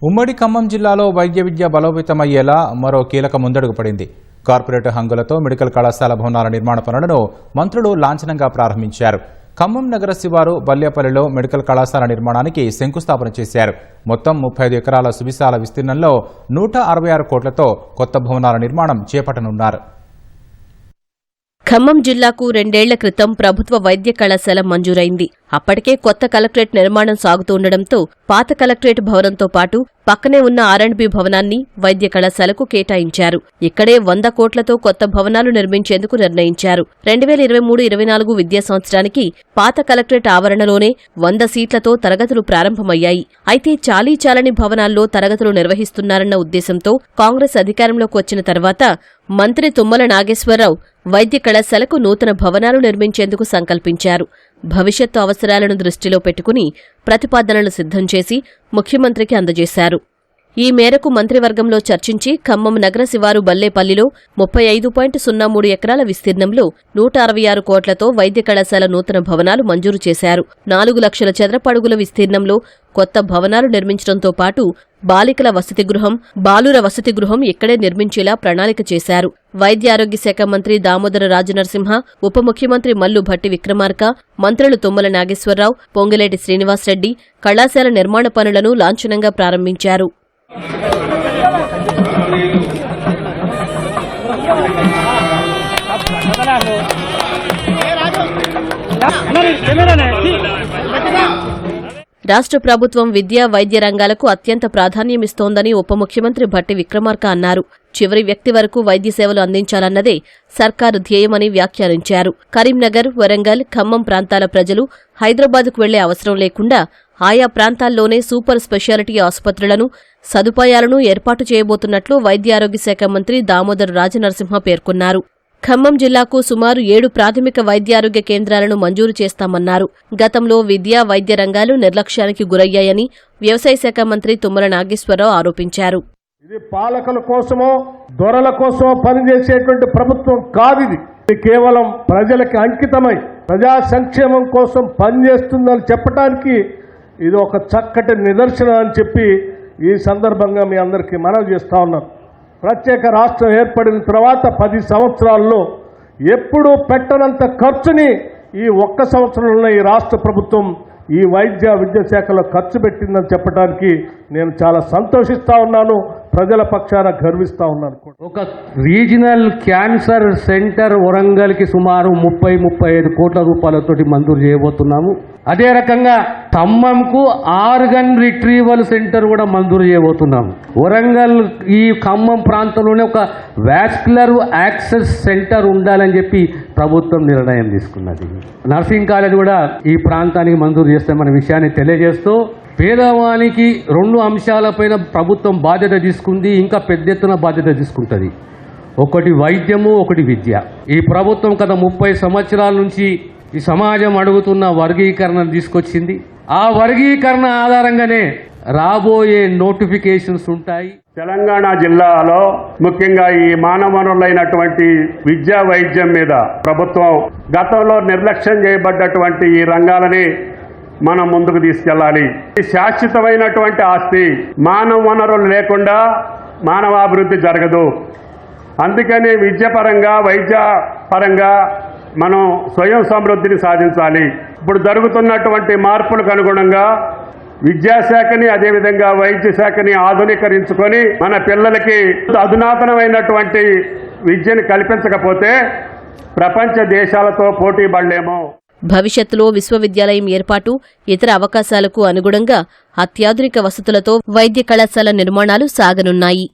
ఉమ్మడి ఖమ్మం జిల్లాలో వైద్య విద్య బలోపేతమయ్యేలా మరో కీలక ముందడుగు పడింది. కార్పొరేట్ హంగులతో మెడికల్ కళాశాల భవనాల నిర్మాణ పనులను మంత్రులు లాంఛనంగా ప్రారంభించారు. ఖమ్మం నగర శివారు బల్లేపల్లిలో మెడికల్ కళాశాల నిర్మాణానికి శంకుస్థాపన చేశారు. మొత్తం 35 ఎకరాల సువిశాల విస్తీర్ణంలో 166 కోట్లతో కొత్త భవనాల నిర్మాణం చేపట్టనున్నారు. ఖమ్మం జిల్లాకు 2 ఏళ్ల క్రితం ప్రభుత్వ వైద్య కళాశాల మంజూరైంది. అప్పటికే కొత్త కలెక్టరేట్ నిర్మాణం సాగుతుండటంతో పాత కలెక్టరేట్ భవనంతో పాటు పక్కనే ఉన్న R&B భవనాన్ని వైద్య కళాశాలకు కేటాయించారు. ఇక్కడే 100 కోట్లతో కొత్త భవనాలు నిర్మించేందుకు నిర్ణయించారు. 2023-24 విద్యా సంవత్సరానికి పాత కలెక్టరేట్ ఆవరణలోనే 100 సీట్లతో తరగతులు ప్రారంభమయ్యాయి. అయితే చాలీచాలని భవనాల్లో తరగతులు నిర్వహిస్తున్నారన్న ఉద్దేశంతో కాంగ్రెస్ అధికారంలోకి వచ్చిన తర్వాత మంత్రి తుమ్మల నాగేశ్వరరావు వైద్య కళాశాలకు నూతన భవనాలు నిర్మించేందుకు సంకల్పించారు. భవిష్యత్తు అవసరాలను దృష్టిలో పెట్టుకుని ప్రతిపాదనలు సిద్ధం చేసి ముఖ్యమంత్రికి అందజేశారు. ఈ మేరకు మంత్రివర్గంలో చర్చించి ఖమ్మం నగర శివారు బల్లేపల్లిలో 35.03 ఎకరాల విస్తీర్ణంలో 166 కోట్లతో వైద్య కళాశాల నూతన భవనాలు మంజూరు చేశారు. 4 లక్షల చదరపు అడుగుల విస్తీర్ణంలో కొత్త భవనాలు నిర్మించడంతో పాటు బాలికల వసతి గృహం, బాలుర వసతి గృహం ఇక్కడే నిర్మించేలా ప్రణాళిక చేశారు. వైద్య ఆరోగ్య శాఖ మంత్రి దామోదర రాజనరసింహ, ఉప ముఖ్యమంత్రి మల్లు భట్టి విక్రమార్క, మంత్రులు తుమ్మల నాగేశ్వరరావు, పొంగులేటి శ్రీనివాసరెడ్డి కళాశాల నిర్మాణ పనులను లాంఛనంగా ప్రారంభించారు. రాష్ట్ర ప్రభుత్వం విద్యా వైద్య రంగాలకు అత్యంత ప్రాధాన్యమిస్తోందని ఉప ముఖ్యమంత్రి భట్టి విక్రమార్క అన్నారు. చివరి వ్యక్తి వరకు వైద్య సేవలు అందించాలన్నదే సర్కారు ధ్యేయమని వ్యాఖ్యానించారు. కరీంనగర్, వరంగల్, ఖమ్మం ప్రాంతాల ప్రజలు హైదరాబాద్కు వెళ్లే అవసరం లేకుండా ఆయా ప్రాంతాల్లోనే సూపర్ స్పెషాలిటీ ఆసుపత్రులను, సదుపాయాలను ఏర్పాటు చేయబోతున్నట్లు వైద్య ఆరోగ్య శాఖ మంత్రి దామోదర్ రాజనరసింహ పేర్కొన్నారు. ఖమ్మం జిల్లాకు సుమారు 7 ప్రాథమిక వైద్యారోగ్య కేంద్రాలను మంజూరు చేస్తామన్నారు. గతంలో విద్యా వైద్య రంగాలు నిర్లక్ష్యానికి గురయ్యాయని వ్యవసాయ శాఖ మంత్రి తుమ్మల నాగేశ్వరరావు ఆరోపించారు. ఇది పాలకుల కోసమో దొరల కోసమో పనిచేసేటువంటి ప్రభుత్వం కాదు. ఇది కేవలం ప్రజలకి అంకితమై ప్రజా సంక్షేమం కోసం పనిచేస్తుందని చెప్పడానికి ఇది ఒక చక్కటి నిదర్శనం అని చెప్పి ఈ సందర్భంగా మీ అందరికీ మనవి చేస్తా ఉన్నాను. ప్రత్యేక రాష్ట్రం ఏర్పడిన తర్వాత 10 సంవత్సరాల్లో ఎప్పుడూ పెట్టనంత ఖర్చుని ఈ 1 సంవత్సరంలో ఈ రాష్ట్ర ప్రభుత్వం ఈ వైద్య విద్యా శాఖలో ఖర్చు పెట్టిందని చెప్పడానికి నేను చాలా సంతోషిస్తా ఉన్నాను. ప్రజల పక్షాన గర్విస్తా ఉన్నాను. ఒక రీజనల్ క్యాన్సర్ సెంటర్ వరంగల్కి సుమారు 30-35 కోట్ల రూపాయలతోటి మంజూరు చేయబోతున్నాము. అదే రకంగా ఖమ్మంకు ఆర్గన్ రిట్రీవల్ సెంటర్ కూడా మంజూరు చేయబోతున్నాము. వరంగల్ ఈ ఖమ్మం ప్రాంతంలోనే ఒక వాస్కులర్ యాక్సెస్ సెంటర్ ఉండాలని చెప్పి ప్రభుత్వం నిర్ణయం తీసుకున్నది. నర్సింగ్ కాలేజ్ కూడా ఈ ప్రాంతానికి మంజూరు చేస్తామనే విషయాన్ని తెలియజేస్తూ పేదవానికి 2 అంశాలపైన ప్రభుత్వం బాధ్యత తీసుకుంది, ఇంకా పెద్ద ఎత్తున బాధ్యత తీసుకుంటుంది. ఒకటి వైద్యము, ఒకటి విద్య. ఈ ప్రభుత్వం గత 30 సంవత్సరాల నుంచి ఈ సమాజం అడుగుతున్న వర్గీకరణను తీసుకొచ్చింది. ఆ వర్గీకరణ ఆధారంగానే రాబోయే నోటిఫికేషన్స్ ఉంటాయి. తెలంగాణ జిల్లాలో ముఖ్యంగా ఈ మానవ వనరులైనటువంటి విద్యా వైద్యం మీద ప్రభుత్వం గతంలో నిర్లక్ష్యం చేయబడ్డటువంటి ఈ రంగాలని మనం ముందుకు తీసుకెళ్లాలి. ఈ శాశ్వతమైనటువంటి ఆస్తి. మానవ వనరులు లేకుండా మానవాభివృద్ధి జరగదు. అందుకని విద్య పరంగా, వైద్య పరంగా మనం స్వయం సమృద్ధిని సాధించాలి. ఇప్పుడు జరుగుతున్నటువంటి మార్పులకు అనుగుణంగా విద్యాశాఖని, అదేవిధంగా వైద్య శాఖని ఆధునీకరించుకొని మన పిల్లలకి అధునాతనమైనటువంటి విద్యను కల్పించకపోతే ప్రపంచ దేశాలతో పోటీ పడలేము. భవిష్యత్తులో విశ్వవిద్యాలయం ఏర్పాటు, ఇతర అవకాశాలకు అనుగుణంగా అత్యాధునిక వసతులతో వైద్య కళాశాల నిర్మాణాలు సాగనున్నాయి.